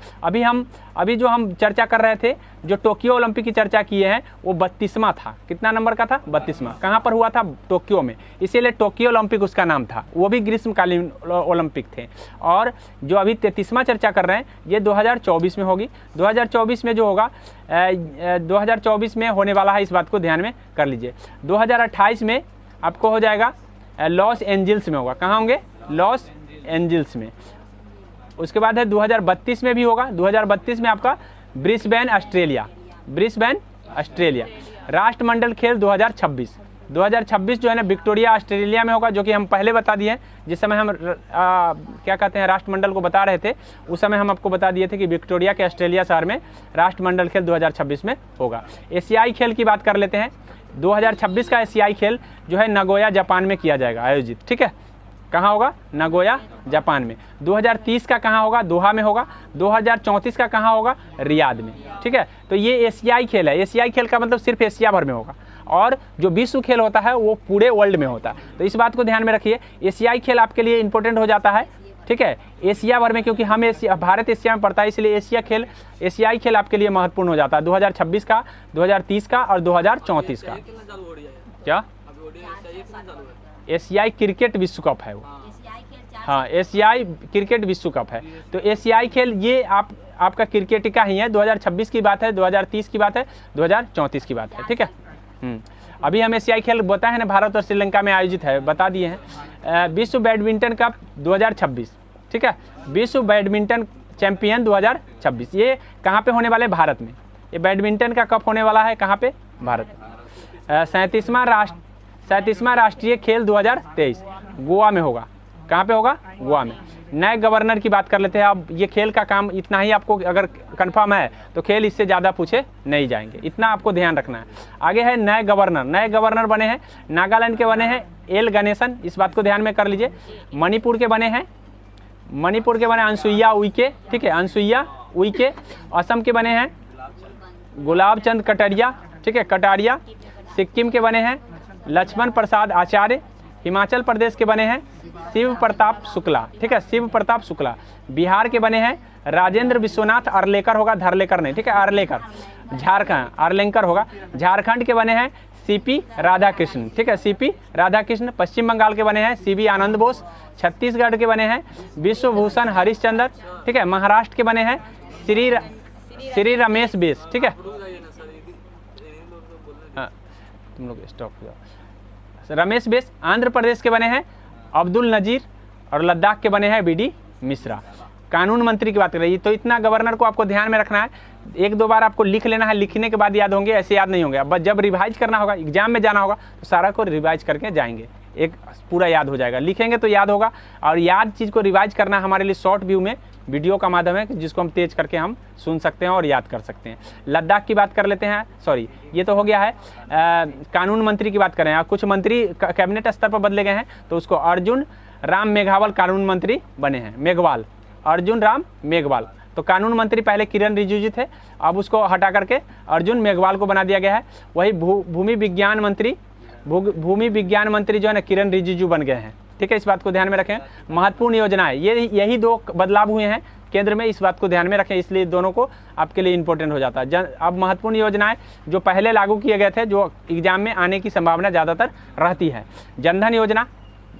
अभी जो हम चर्चा कर रहे थे, जो टोक्यो ओलंपिक की चर्चा किए हैं, वो 32वां था। कितना नंबर का था? 32वां। कहाँ पर हुआ था? टोक्यो में, इसीलिए टोक्यो ओलंपिक उसका नाम था। वो भी ग्रीष्मकालीन ओलंपिक थे। और जो अभी 33वां चर्चा कर रहे हैं, ये 2024 में होगी। 2024 में जो होगा, 2024 में होने वाला है, इस बात को ध्यान में कर लीजिए। 2028 में आपको हो जाएगा लॉस एंजल्स में होगा। कहाँ होंगे? लॉस एंजल्स में। उसके बाद है 2032 में भी होगा। 2032 में आपका ब्रिस्बेन ऑस्ट्रेलिया। राष्ट्रमंडल खेल 2026 जो है ना, विक्टोरिया ऑस्ट्रेलिया में होगा, जो कि हम पहले बता दिए हैं। जिस समय हम क्या कहते हैं, राष्ट्रमंडल को बता रहे थे, उस समय हम आपको बता दिए थे कि विक्टोरिया के ऑस्ट्रेलिया शहर में राष्ट्रमंडल खेल 2026 में होगा। एशियाई खेल की बात कर लेते हैं। 2026 का एशियाई खेल जो है नगोया जापान में किया जाएगा आयोजित, ठीक है। कहाँ होगा? नगोया जापान में। 2030 का कहाँ होगा? दोहा में होगा। 2034 का कहाँ होगा? रियाद में, ठीक है। तो ये एशियाई खेल है। एशियाई खेल का मतलब सिर्फ एशिया भर में होगा, और जो विश्व खेल होता है वो पूरे वर्ल्ड में होता है। तो इस बात को ध्यान में रखिए। एशियाई खेल आपके लिए इंपॉर्टेंट हो जाता है, ठीक है, एशिया भर में, क्योंकि हम भारत एशिया में पड़ता है, इसलिए एशियाई खेल आपके लिए महत्वपूर्ण हो जाता है। 2026 का, 2030 का और 2034 का। क्या? एशियाई क्रिकेट विश्व कप है वो, हाँ, एशियाई क्रिकेट विश्व कप है। तो एशियाई खेल ये आपका क्रिकेट का ही है। 2026 की बात है, 2030 की बात है, 2034 की बात है, ठीक है। अभी हम एशियाई खेल बताए हैं ना, भारत और श्रीलंका में आयोजित है, बता दिए हैं। विश्व बैडमिंटन कप 2026, ठीक है, विश्व बैडमिंटन चैंपियन 2026, ये कहाँ पे होने वाले? भारत में। ये बैडमिंटन का कप होने वाला है कहाँ पे? भारत में। 37वां राष्ट्रीय खेल 2023 गोवा में होगा। कहाँ पे होगा? गोवा में। नए गवर्नर की बात कर लेते हैं। अब ये खेल का काम इतना ही, आपको अगर कंफर्म है तो खेल इससे ज़्यादा पूछे नहीं जाएंगे, इतना आपको ध्यान रखना है। आगे है नए गवर्नर बने हैं। नागालैंड के बने हैं एल गणेशन, इस बात को ध्यान में कर लीजिए। मणिपुर के बने अनसुईया उइके, ठीक है, अनसुईया उइके। असम के बने हैं गुलाब चंद कटारिया, ठीक है, कटारिया। सिक्किम के बने हैं लक्ष्मण प्रसाद आचार्य। हिमाचल प्रदेश के बने हैं शिव प्रताप शुक्ला, ठीक है, शिव प्रताप शुक्ला। बिहार के बने हैं राजेंद्र विश्वनाथ अर्लेकर, होगा धरलेकर नहीं, ठीक है, अर्लेकर। झारखंड अर्लेकर होगा। झारखंड के बने हैं सीपी राधाकृष्ण, ठीक है, सीपी राधाकृष्ण। पश्चिम बंगाल के बने हैं सीबी आनंद बोस। छत्तीसगढ़ के बने हैं विश्वभूषण हरिश्चंद्र, ठीक है। महाराष्ट्र के बने हैं श्री रमेश बेस, ठीक है। हाँ, तुम लोग स्टॉप हो जाओ। रमेश बेस। आंध्र प्रदेश के बने हैं अब्दुल नजीर, और लद्दाख के बने हैं बीडी मिश्रा। कानून मंत्री की बात कर रही है, तो इतना गवर्नर को आपको ध्यान में रखना है। 1-2 बार आपको लिख लेना है, लिखने के बाद याद होंगे, ऐसे याद नहीं होंगे। अब जब रिवाइज करना होगा, एग्जाम में जाना होगा, तो सारा को रिवाइज करके जाएंगे, एक पूरा याद हो जाएगा। लिखेंगे तो याद होगा, और याद चीज़ को रिवाइज करना हमारे लिए शॉर्ट व्यू में वीडियो का माध्यम है, जिसको हम तेज करके हम सुन सकते हैं और याद कर सकते हैं। लद्दाख की बात कर लेते हैं। सॉरी, ये तो हो गया है। कानून मंत्री की बात करें, कुछ मंत्री कैबिनेट स्तर पर बदले गए हैं, तो उसको अर्जुन राम मेघवाल कानून मंत्री बने हैं। मेघवाल, अर्जुन राम मेघवाल। तो कानून मंत्री पहले किरण रिजिजू थे, अब उसको हटा करके अर्जुन मेघवाल को बना दिया गया है। वही भूमि विज्ञान मंत्री जो है ना, किरण रिजिजू बन गए हैं, ठीक है, इस बात को ध्यान में रखें। महत्वपूर्ण योजनाएं, यही 2 बदलाव हुए हैं केंद्र में, इस बात को ध्यान में रखें, इसलिए दोनों को आपके लिए इंपॉर्टेंट हो जाता है। अब महत्वपूर्ण योजनाएं जो पहले लागू किए गए थे, जो एग्जाम में आने की संभावना ज़्यादातर रहती है। जनधन योजना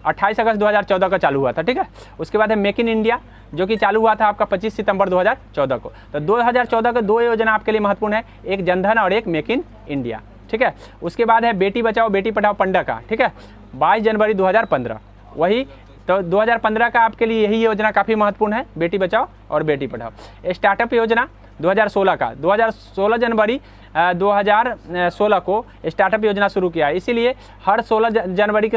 28 अगस्त 2014 का चालू हुआ था, ठीक है। उसके बाद है मेक इन इंडिया, जो कि चालू हुआ था आपका 25 सितंबर 2014 को। तो 2014 के 2 योजना आपके लिए महत्वपूर्ण है, एक जनधन और एक मेक इन इंडिया, ठीक है। उसके बाद है बेटी बचाओ बेटी पढ़ाओ पंडा का, ठीक है, 22 जनवरी 2015। वही तो 2015 का आपके लिए यही योजना काफ़ी महत्वपूर्ण है, बेटी बचाओ और बेटी पढ़ाओ। स्टार्टअप योजना 2016 का, 2016 जनवरी 2016 को स्टार्टअप योजना शुरू किया है, इसीलिए हर 16 जनवरी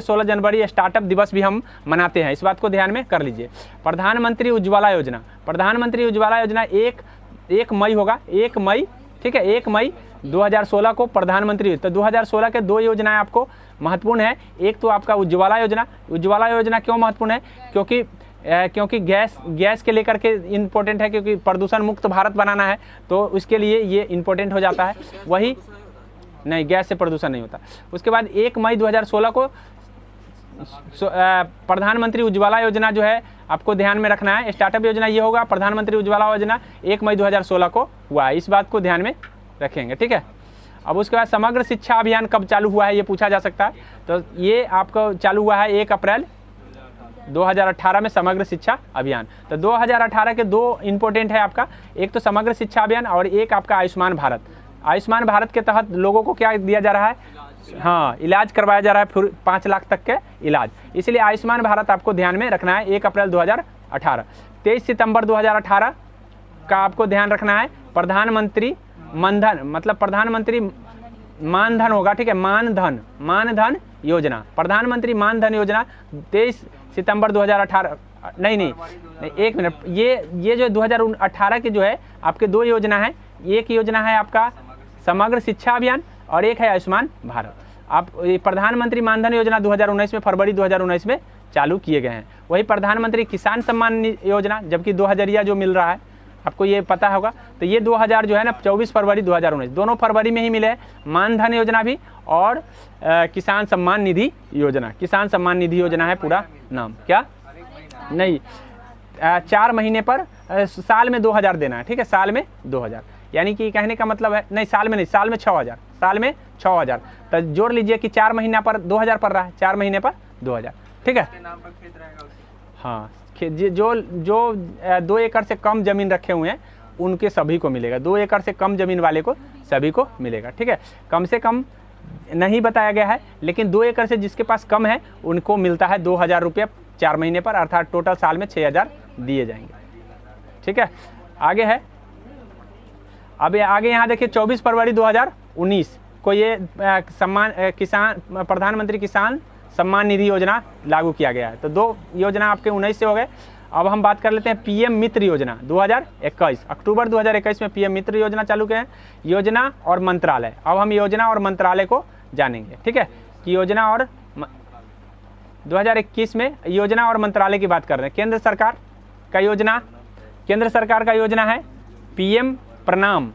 स्टार्टअप दिवस भी हम मनाते हैं, इस बात को ध्यान में कर लीजिए। प्रधानमंत्री उज्ज्वला योजना, प्रधानमंत्री उज्ज्वला योजना 1 मई होगा, 1 मई, ठीक है, 1 मई 2016 को प्रधानमंत्री। तो 2016 के 2 योजनाएं आपको महत्वपूर्ण है। एक तो आपका उज्ज्वला योजना, उज्ज्वला योजना क्यों महत्वपूर्ण है, क्योंकि गैस के लेकर के इम्पोर्टेंट है, क्योंकि प्रदूषण मुक्त भारत बनाना है, तो उसके लिए ये इम्पोर्टेंट हो जाता है। वही नहीं, गैस से प्रदूषण नहीं होता। उसके बाद 1 मई 2016 को प्रधानमंत्री उज्ज्वला योजना जो है आपको ध्यान में रखना है। स्टार्टअप योजना ये होगा, प्रधानमंत्री उज्ज्वला योजना 1 मई 2016 को हुआ है, इस बात को ध्यान में रखेंगे, ठीक है। अब उसके बाद समग्र शिक्षा अभियान कब चालू हुआ है, ये पूछा जा सकता है। तो ये आपको चालू हुआ है 1 अप्रैल 2018 में समग्र शिक्षा अभियान। तो 2018 के 2 इंपॉर्टेंट है आपका, एक तो समग्र शिक्षा अभियान और एक आपका आयुष्मान भारत। आयुष्मान भारत के तहत लोगों को क्या दिया जा रहा है, हाँ, इलाज करवाया जा रहा है, फिर 5 लाख तक के इलाज, इसलिए आयुष्मान भारत आपको ध्यान में रखना है। 1 अप्रैल 2018। 23 सितंबर 2018 का आपको ध्यान रखना है। प्रधानमंत्री मनधन, मतलब प्रधानमंत्री मानधन होगा, ठीक है, मानधन योजना, प्रधानमंत्री मानधन योजना 23 सितंबर 2018। नहीं, एक मिनट, ये जो 2018 की जो है आपके 2 योजना है, एक योजना है आपका समग्र शिक्षा अभियान और एक है आयुष्मान भारत। आप प्रधानमंत्री मानधन योजना 2019 में, फरवरी 2019 में चालू किए गए हैं। वही प्रधानमंत्री किसान सम्मान योजना, जबकि 2000 जो मिल रहा है आपको ये पता होगा, तो ये 2000 जो है ना 24 फरवरी 2019, दोनों फरवरी में ही मिले हैं। मानधन योजना भी और किसान सम्मान निधि योजना, किसान सम्मान निधि योजना है पूरा नाम, क्या नहीं, 4 महीने पर साल में 2000 देना है, ठीक है, साल में 2000, यानी कि कहने का मतलब है, नहीं साल में नहीं, साल में 6000, साल में 6000, तो जोड़ लीजिए कि 4 महीना पर 2000 पड़ रहा है, 4 महीने पर 2000, ठीक है। हाँ, जो 2 एकड़ से कम जमीन रखे हुए हैं उनके सभी को मिलेगा, 2 एकड़ से कम जमीन वाले को सभी को मिलेगा, ठीक है। कम से कम नहीं बताया गया है, लेकिन 2 एकड़ से जिसके पास कम है उनको मिलता है 2000 रुपये 4 महीने पर, अर्थात टोटल साल में 6000 दिए जाएंगे, ठीक है। आगे है, अब आगे यहाँ देखिए 24 फरवरी 2019 को ये प्रधानमंत्री किसान सम्मान निधि योजना लागू किया गया है। तो 2 योजना आपके 19 से हो गए। अब हम बात कर लेते हैं पीएम मित्र योजना 2021, अक्टूबर 2021 में पीएम मित्र योजना चालू किए हैं। योजना और मंत्रालय, अब हम योजना और मंत्रालय को जानेंगे, ठीक है, कि योजना और 2021 में योजना और मंत्रालय की बात कर रहे हैं। केंद्र सरकार का योजना है पीएम प्रणाम।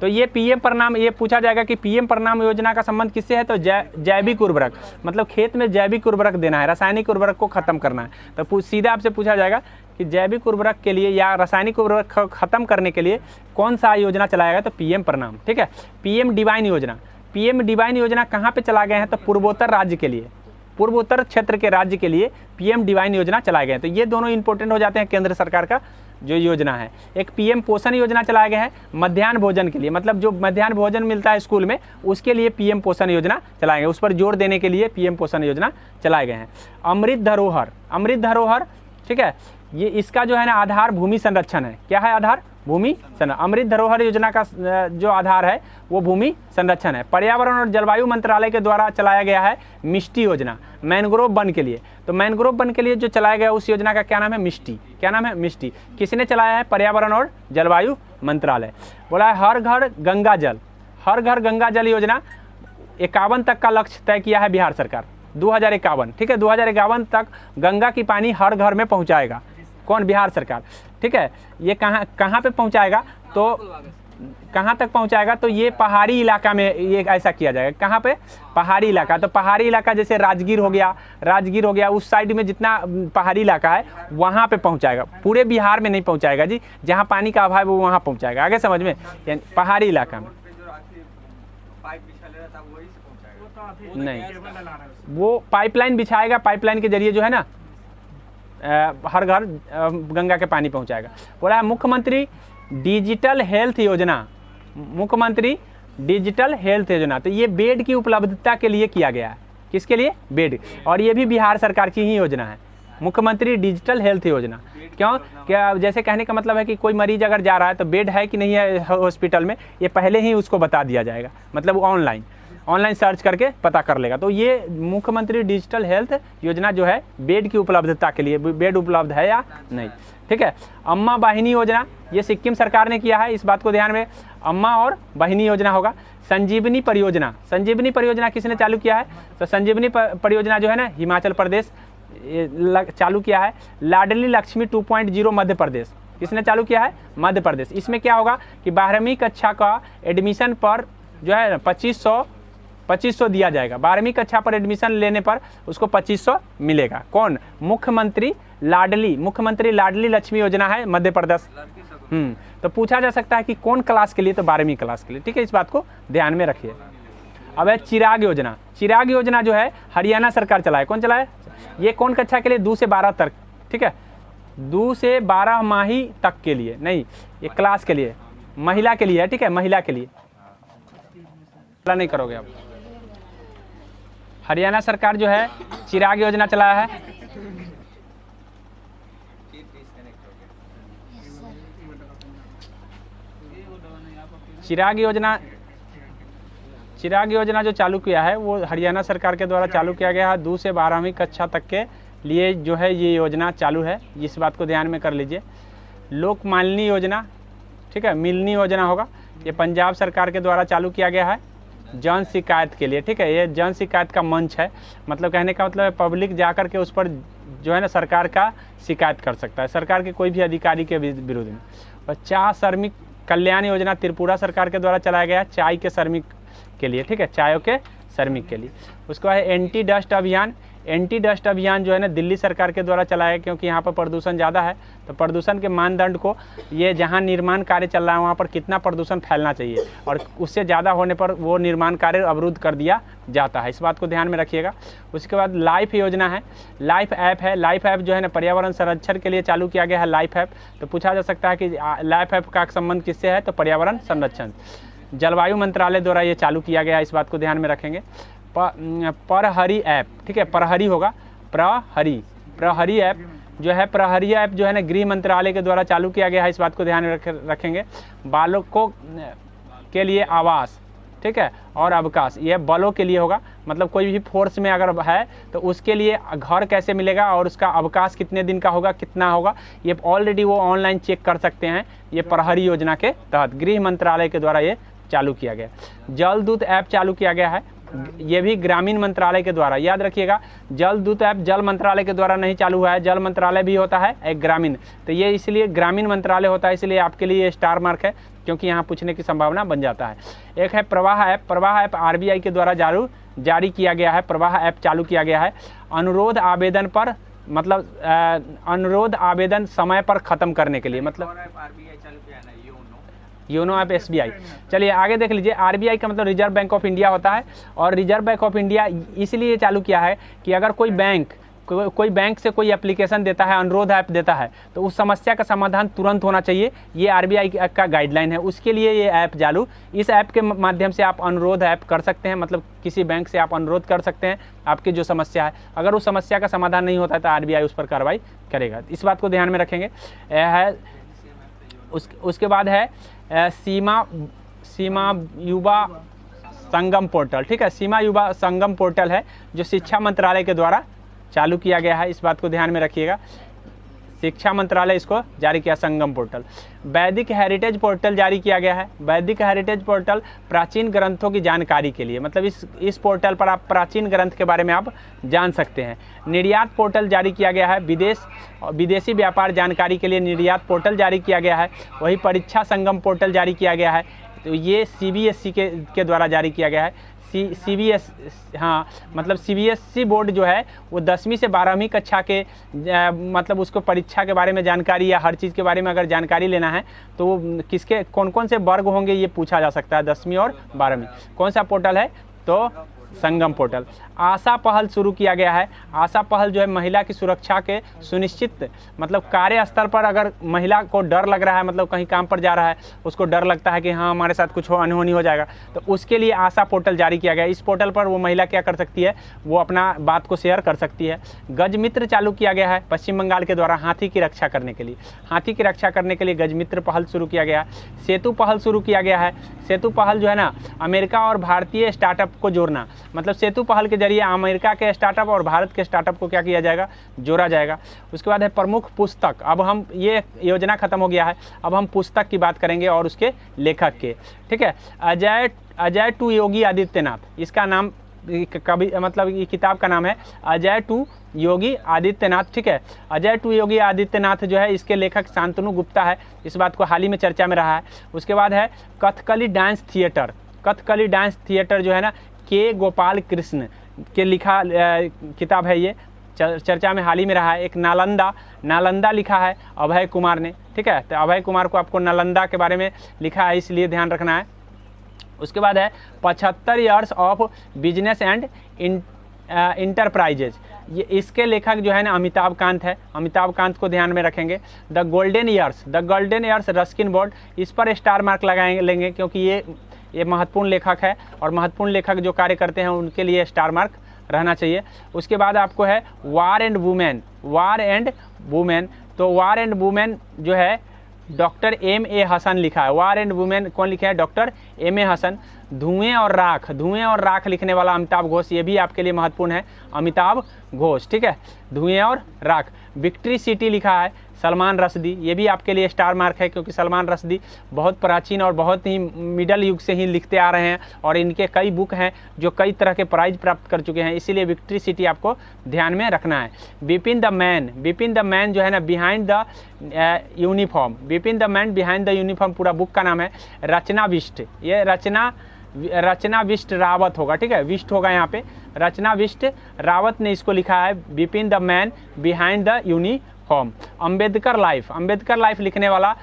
तो ये पीएम प्रणाम, ये पूछा जाएगा कि पीएम प्रणाम योजना का संबंध किससे है, तो जैविक उर्वरक, मतलब खेत में जैविक उर्वरक देना है, रासायनिक उर्वरक को खत्म करना है। तो सीधा आपसे पूछा जाएगा कि जैविक उर्वरक के लिए या रासायनिक उर्वरक खत्म करने के लिए कौन सा योजना चलाएगा, तो पीएम प्रणाम, ठीक है। पीएम डिवाइन योजना कहाँ पे चला गए हैं, तो पूर्वोत्तर राज्य के लिए, पूर्वोत्तर क्षेत्र के राज्य के लिए पीएम डिवाइन योजना चलाए गए हैं। तो ये दोनों इंपॉर्टेंट हो जाते हैं केंद्र सरकार का जो योजना है। एक पीएम पोषण योजना चलाया गया है मध्याह्न भोजन के लिए, मतलब जो मध्याह्न भोजन मिलता है स्कूल में उसके लिए पीएम पोषण योजना चलाए गए, उस पर जोर देने के लिए पीएम पोषण योजना चलाए गए हैं। अमृत धरोहर, ठीक है, ये इसका जो है ना आधार भूमि संरक्षण है। क्या है आधार? भूमि संरक्षण। अमृत धरोहर योजना का जो आधार है वो भूमि संरक्षण है। पर्यावरण और जलवायु मंत्रालय के द्वारा चलाया गया है मिष्टी योजना, मैनग्रोव वन के लिए। तो मैनग्रोव वन के लिए जो चलाया गया उस योजना का क्या नाम है? मिष्टी। क्या नाम है? मिष्टी। किसने चलाया है? पर्यावरण और जलवायु मंत्रालय। बोला है हर घर गंगा जल योजना 51 तक का लक्ष्य तय किया है बिहार सरकार, 2051, ठीक है, 2051 तक गंगा की पानी हर घर में पहुंचाएगा। कौन? बिहार सरकार, ठीक है। ये कहाँ पे पहुंचाएगा? तो कहाँ तक पहुंचाएगा? तो ये पहाड़ी इलाका में ये ऐसा किया जाएगा। कहाँ पे? पहाड़ी इलाका। तो पहाड़ी इलाका जैसे राजगीर हो गया, उस साइड में जितना पहाड़ी इलाका है वहाँ पे पहुंचाएगा। पूरे बिहार में नहीं पहुंचाएगा जी, जहाँ पानी का अभाव है वो वहाँ पहुंचाएगा। आगे समझ में? यानी पहाड़ी इलाका में। नहीं, वो पाइपलाइन बिछाएगा, पाइपलाइन के जरिए जो है ना हर घर गंगा के पानी पहुंचाएगा। बोला है मुख्यमंत्री डिजिटल हेल्थ योजना, मुख्यमंत्री डिजिटल हेल्थ योजना, तो ये बेड की उपलब्धता के लिए किया गया है। किसके लिए? बेड। और ये भी बिहार सरकार की ही योजना है, मुख्यमंत्री डिजिटल हेल्थ योजना। क्यों? क्या जैसे कहने का मतलब है कि कोई मरीज अगर जा रहा है तो बेड है कि नहीं है हॉस्पिटल में, ये पहले ही उसको बता दिया जाएगा, मतलब ऑनलाइन सर्च करके पता कर लेगा। तो ये मुख्यमंत्री डिजिटल हेल्थ योजना जो है बेड की उपलब्धता के लिए, बेड उपलब्ध है या नहीं, ठीक है। अम्मा वाहिनी योजना, ये सिक्किम सरकार ने किया है, इस बात को ध्यान में, अम्मा और वाहिनी योजना होगा। संजीवनी परियोजना, संजीवनी परियोजना किसने चालू किया है? तो संजीवनी परियोजना जो है ना हिमाचल प्रदेश चालू किया है। लाडली लक्ष्मी 2.0 मध्य प्रदेश, किसने चालू किया है? मध्य प्रदेश। इसमें क्या होगा कि 12वीं कक्षा का एडमिशन पर जो है 2500 दिया जाएगा। 12वीं कक्षा पर एडमिशन लेने पर उसको 2500 मिलेगा। कौन? मुख्यमंत्री लाडली लक्ष्मी योजना है मध्य प्रदेश। तो पूछा जा सकता है कि कौन क्लास के लिए? तो 12वीं क्लास के लिए, ठीक है, इस बात को ध्यान में रखिए। अब है चिराग योजना। चिराग योजना जो है हरियाणा सरकार चलाए। कौन चलाए? ये कौन कक्षा के लिए? 2 से 12 तक, ठीक है, 2 से 12 माही तक के लिए, नहीं ये क्लास के लिए, महिला के लिए है, ठीक है, महिला के लिए। नहीं करोगे आप। हरियाणा सरकार जो है चिराग योजना चलाया है। चिराग योजना जो चालू किया है वो हरियाणा सरकार के द्वारा चालू किया गया है। 2 से 12वीं कक्षा तक के लिए जो है ये योजना चालू है, इस बात को ध्यान में कर लीजिए। लोकमालिनी योजना, ठीक है, मिलनी योजना होगा, ये पंजाब सरकार के द्वारा चालू किया गया है जन शिकायत के लिए, ठीक है। ये जन शिकायत का मंच है, मतलब कहने का मतलब है पब्लिक जाकर के उस पर जो है ना सरकार का शिकायत कर सकता है, सरकार के कोई भी अधिकारी के विरुद्ध में। और चाय श्रमिक कल्याण योजना त्रिपुरा सरकार के द्वारा चलाया गया है, चाय के श्रमिक के लिए, ठीक है, चायों के श्रमिक के लिए। उसके बाद एंटी डस्ट अभियान। एंटी डस्ट अभियान जो है ना दिल्ली सरकार के द्वारा चलाया, क्योंकि यहाँ पर प्रदूषण ज़्यादा है, तो प्रदूषण के मानदंड को, ये जहाँ निर्माण कार्य चल रहा है वहाँ पर कितना प्रदूषण फैलना चाहिए और उससे ज़्यादा होने पर वो निर्माण कार्य अवरुद्ध कर दिया जाता है, इस बात को ध्यान में रखिएगा। उसके बाद लाइफ योजना है, लाइफ ऐप है। लाइफ ऐप जो है ना पर्यावरण संरक्षण के लिए चालू किया गया है लाइफ ऐप। तो पूछा जा सकता है कि लाइफ ऐप का संबंध किससे है? तो पर्यावरण संरक्षण। जलवायु मंत्रालय द्वारा ये चालू किया गया है, इस बात को ध्यान में रखेंगे। प्रहरी ऐप, ठीक है, प्रहरी होगा, प्रहरी ऐप जो है, प्रहरी ऐप जो है ना गृह मंत्रालय के द्वारा चालू किया गया है, इस बात को ध्यान में रखेंगे। बालकों के लिए आवास, ठीक है, और अवकाश, ये बलों के लिए होगा, मतलब कोई भी फोर्स में अगर है तो उसके लिए घर कैसे मिलेगा और उसका अवकाश कितने दिन का होगा, कितना होगा, ये ऑलरेडी वो ऑनलाइन चेक कर सकते हैं। ये प्रहरी योजना के तहत गृह मंत्रालय के द्वारा ये चालू किया गया। जल दूत ऐप चालू किया गया है, ये भी ग्रामीण मंत्रालय के द्वारा, याद रखिएगा। जल दूत ऐप जल मंत्रालय के द्वारा नहीं चालू हुआ है, जल मंत्रालय भी होता है एक ग्रामीण, तो ये इसलिए ग्रामीण मंत्रालय होता है, इसलिए आपके लिए स्टार मार्क है, क्योंकि यहाँ पूछने की संभावना बन जाता है। एक है प्रवाह ऐप। प्रवाह ऐप आरबीआई के द्वारा जारी किया गया है, प्रवाह ऐप चालू किया गया है। अनुरोध आवेदन पर, मतलब अनुरोध आवेदन समय पर ख़त्म करने के लिए, मतलब योनो ऐप एसबीआई। चलिए आगे देख लीजिए। आरबीआई का मतलब रिजर्व बैंक ऑफ इंडिया होता है, और रिजर्व बैंक ऑफ इंडिया इसलिए चालू किया है कि अगर कोई बैंक से कोई एप्लीकेशन देता है, अनुरोध ऐप देता है, तो उस समस्या का समाधान तुरंत होना चाहिए, ये आरबीआई का गाइडलाइन है, उसके लिए ये ऐप चालू। इस ऐप के माध्यम से आप अनुरोध ऐप कर सकते हैं, मतलब किसी बैंक से आप अनुरोध कर सकते हैं आपकी जो समस्या है, अगर उस समस्या का समाधान नहीं होता है तो आरबीआई उस पर कार्रवाई करेगा, इस बात को ध्यान में रखेंगे। उसके बाद है सीमा युवा संगम पोर्टल, ठीक है, सीमा युवा संगम पोर्टल है जो शिक्षा मंत्रालय के द्वारा चालू किया गया है, इस बात को ध्यान में रखिएगा। शिक्षा मंत्रालय इसको जारी किया, संगम पोर्टल। वैदिक हेरिटेज पोर्टल जारी किया गया है। वैदिक हेरिटेज पोर्टल प्राचीन ग्रंथों की जानकारी के लिए, मतलब इस पोर्टल पर आप प्राचीन ग्रंथ के बारे में आप जान सकते हैं। निर्यात पोर्टल जारी किया गया है, विदेशी व्यापार जानकारी के लिए निर्यात पोर्टल जारी किया गया है। वही परीक्षा संगम पोर्टल जारी किया गया है, तो ये सीबीएसई के द्वारा जारी किया गया है। मतलब सीबीएसई बोर्ड जो है वो 10वीं से 12वीं कक्षा के मतलब उसको परीक्षा के बारे में जानकारी या हर चीज़ के बारे में अगर जानकारी लेना है तो कौन कौन से वर्ग होंगे ये पूछा जा सकता है 10वीं और 12वीं। कौन सा पोर्टल है? तो संगम पोर्टल। आशा पहल शुरू किया गया है। आशा पहल जो है महिला की सुरक्षा के सुनिश्चित, मतलब कार्यस्थल पर अगर महिला को डर लग रहा है, मतलब कहीं काम पर जा रहा है, उसको डर लगता है कि हाँ हमारे साथ कुछ अनहोनी हो जाएगा, तो उसके लिए आशा पोर्टल जारी किया गया है। इस पोर्टल पर वो महिला क्या कर सकती है, वो अपना बात को शेयर कर सकती है। गज मित्र चालू किया गया है पश्चिम बंगाल के द्वारा हाथी की रक्षा करने के लिए। हाथी की रक्षा करने के लिए गज मित्र पहल शुरू किया गया है। सेतु पहल शुरू किया गया है। सेतु पहल जो है ना, अमेरिका और भारतीय स्टार्टअप को जोड़ना, मतलब सेतु पहल के जरिए अमेरिका के स्टार्टअप और भारत के स्टार्टअप को क्या किया जाएगा, जोड़ा जाएगा। उसके बाद है प्रमुख पुस्तक। अब हम, ये योजना खत्म हो गया है, अब हम पुस्तक की बात करेंगे और उसके लेखक के, ठीक है। अजय टू योगी आदित्यनाथ, इसका नाम कभी, मतलब ये किताब का नाम है अजय टू योगी आदित्यनाथ, ठीक है। अजय टू योगी आदित्यनाथ जो है, इसके लेखक शांतनु गुप्ता है। इस बात को हाल ही में चर्चा में रहा है। उसके बाद है Kathakali dance theatre. Kathakali dance theatre जो है ना, के गोपाल कृष्ण के लिखा किताब है, ये चर्चा में हाल ही में रहा है। एक नालंदा लिखा है अभय कुमार ने, ठीक है। तो अभय कुमार को आपको नालंदा के बारे में लिखा है, इसलिए ध्यान रखना है। उसके बाद है 75 years of business and enterprises, ये इसके लेखक जो है ना अमिताभ कांत है। अमिताभ कांत को ध्यान में रखेंगे। The golden years Ruskin board, इस पर स्टार मार्क लेंगे क्योंकि ये महत्वपूर्ण लेखक है और महत्वपूर्ण लेखक जो कार्य करते हैं उनके लिए स्टार मार्क रहना चाहिए। उसके बाद आपको है वार एंड वुमेन। तो वार एंड वुमेन जो है डॉक्टर M.A. हसन लिखा है। वार एंड वुमेन कौन लिखे हैं, डॉक्टर M.A. हसन। धुएं और राख लिखने वाला अमिताभ घोष, ये भी आपके लिए महत्वपूर्ण है, अमिताभ घोष, ठीक है। धुएं और राख। विक्ट्री सिटी लिखा है सलमान रश्दी, ये भी आपके लिए स्टार मार्क है क्योंकि सलमान रश्दी बहुत प्राचीन और बहुत ही मिडल युग से ही लिखते आ रहे हैं और इनके कई बुक हैं जो कई तरह के प्राइज प्राप्त कर चुके हैं, इसीलिए विक्ट्री सिटी आपको ध्यान में रखना है। बिपिन द मैन जो है ना, behind the uniform. Bipin the man behind the uniform पूरा बुक का नाम है। रचना विष्ट, ये रचना विष्ट रावत होगा, ठीक है, विष्ट होगा यहाँ पे। रचना विष्ट रावत ने इसको लिखा है, Bipin the man behind the uniform. Ambedkar life लिखने वाला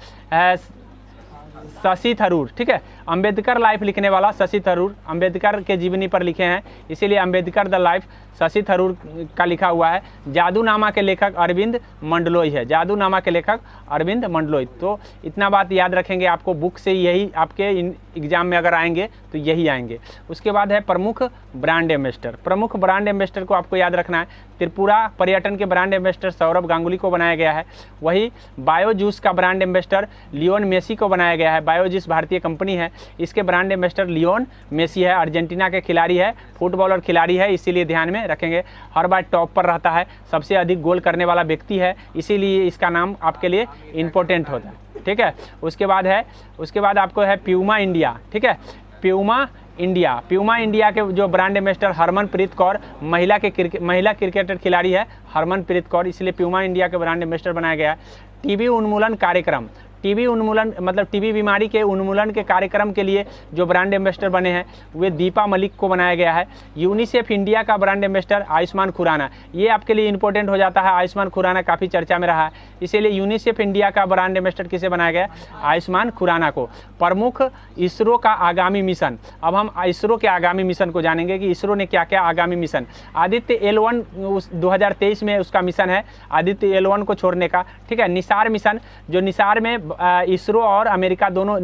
शशि थरूर, ठीक है। अंबेडकर लाइफ लिखने वाला शशि थरूर, अंबेडकर के जीवनी पर लिखे हैं, इसीलिए अंबेडकर द लाइफ शशि थरूर का लिखा हुआ है। जादूनामा के लेखक अरविंद मंडलोई है। जादूनामा के लेखक अरविंद मंडलोई। तो इतना बात याद रखेंगे, आपको बुक से यही आपके एग्जाम में अगर आएंगे तो यही आएंगे। उसके बाद है प्रमुख ब्रांड एम्बेसडर को आपको याद रखना है। त्रिपुरा पर्यटन के ब्रांड एम्बेसडर सौरभ गांगुली को बनाया गया है। वही बायोजूस का ब्रांड एम्बेसडर लियोन मेसी को बनाया गया है। बायोजूस भारतीय कंपनी है, इसके ब्रांड एम्बेसडर लियोन मेसी है। अर्जेंटीना के खिलाड़ी है, फुटबॉलर खिलाड़ी है, इसीलिए ध्यान में रखेंगे। हर बार टॉप पर रहता है, सबसे अधिक गोल करने वाला व्यक्ति है, इसीलिए इसका नाम आपके लिए इम्पोर्टेंट होता है, ठीक है। उसके बाद आपको है प्यूमा इंडिया, ठीक है। प्यूमा इंडिया के जो ब्रांड एम्बेसडर हरमनप्रीत कौर, महिला क्रिकेटर खिलाड़ी है हरमनप्रीत कौर, इसलिए प्यूमा इंडिया के ब्रांड एम्बेसडर बनाया गया। टीबी उन्मूलन कार्यक्रम, मतलब टीबी बीमारी के उन्मूलन के कार्यक्रम के लिए जो ब्रांड एम्बेसडर बने हैं वे दीपा मलिक को बनाया गया है। यूनिसेफ इंडिया का ब्रांड एम्बेसडर आयुष्मान खुराना, ये आपके लिए इंपॉर्टेंट हो जाता है। आयुष्मान खुराना काफ़ी चर्चा में रहा है, इसीलिए यूनिसेफ इंडिया का ब्रांड एम्बेसडर किसे बनाया गया, आयुष्मान खुराना को। प्रमुख इसरो का आगामी मिशन, अब हम इसरो के आगामी मिशन को जानेंगे कि इसरो ने क्या क्या आगामी मिशन। आदित्य L1 2023 में उसका मिशन है, आदित्य L1 को छोड़ने का, ठीक है। निसार मिशन, जो निसार में इसरो और अमेरिका दोनों,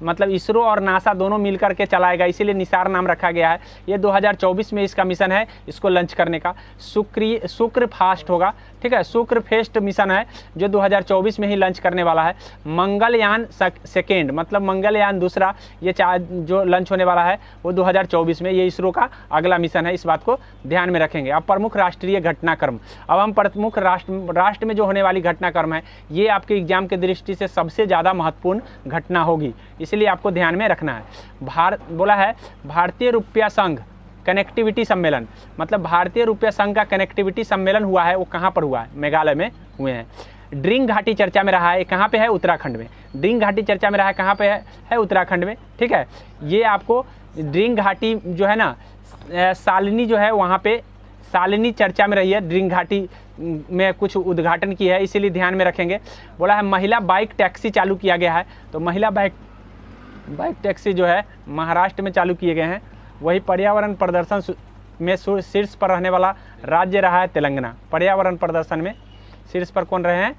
मतलब इसरो और नासा दोनों मिलकर के चलाएगा, इसीलिए निसार नाम रखा गया है। ये 2024 में इसका मिशन है, इसको लॉन्च करने का। शुक्र फास्ट होगा, ठीक है, शुक्र फेस्ट मिशन है जो 2024 में ही लॉन्च करने वाला है। मंगलयान सेकेंड, मतलब मंगलयान दूसरा, ये जो लॉन्च होने वाला है वो 2024 में, ये इसरो का अगला मिशन है, इस बात को ध्यान में रखेंगे। अब प्रमुख राष्ट्रीय घटनाक्रम, अब हम प्रमुख राष्ट्र में जो होने वाली घटनाक्रम है ये आपके एग्जाम की दृष्टि से सबसे ज़्यादा महत्वपूर्ण घटना होगी, इसलिए आपको ध्यान में रखना है। बोला है भारतीय रुपया संघ कनेक्टिविटी सम्मेलन, मतलब भारतीय रुपया संघ का कनेक्टिविटी सम्मेलन हुआ है, वो कहाँ पर हुआ है, मेघालय में हुए हैं। ड्रिंग घाटी चर्चा में रहा है, कहाँ पे है, उत्तराखंड में। ड्रिंग घाटी चर्चा में रहा है, कहाँ पे है, उत्तराखंड में, ठीक है। ये आपको ड्रिंग घाटी जो है ना, शालिनी जो है वहाँ पे, शालिनी चर्चा में रही है, ड्रिंग घाटी में कुछ उद्घाटन की है, इसीलिए ध्यान में रखेंगे। बोला है महिला बाइक टैक्सी चालू किया गया है, तो महिला बाइक टैक्सी जो है महाराष्ट्र में चालू किए गए हैं वही पर्यावरण प्रदर्शन में शीर्ष पर रहने वाला राज्य रहा है तेलंगाना। पर्यावरण प्रदर्शन में शीर्ष पर कौन रहे हैं?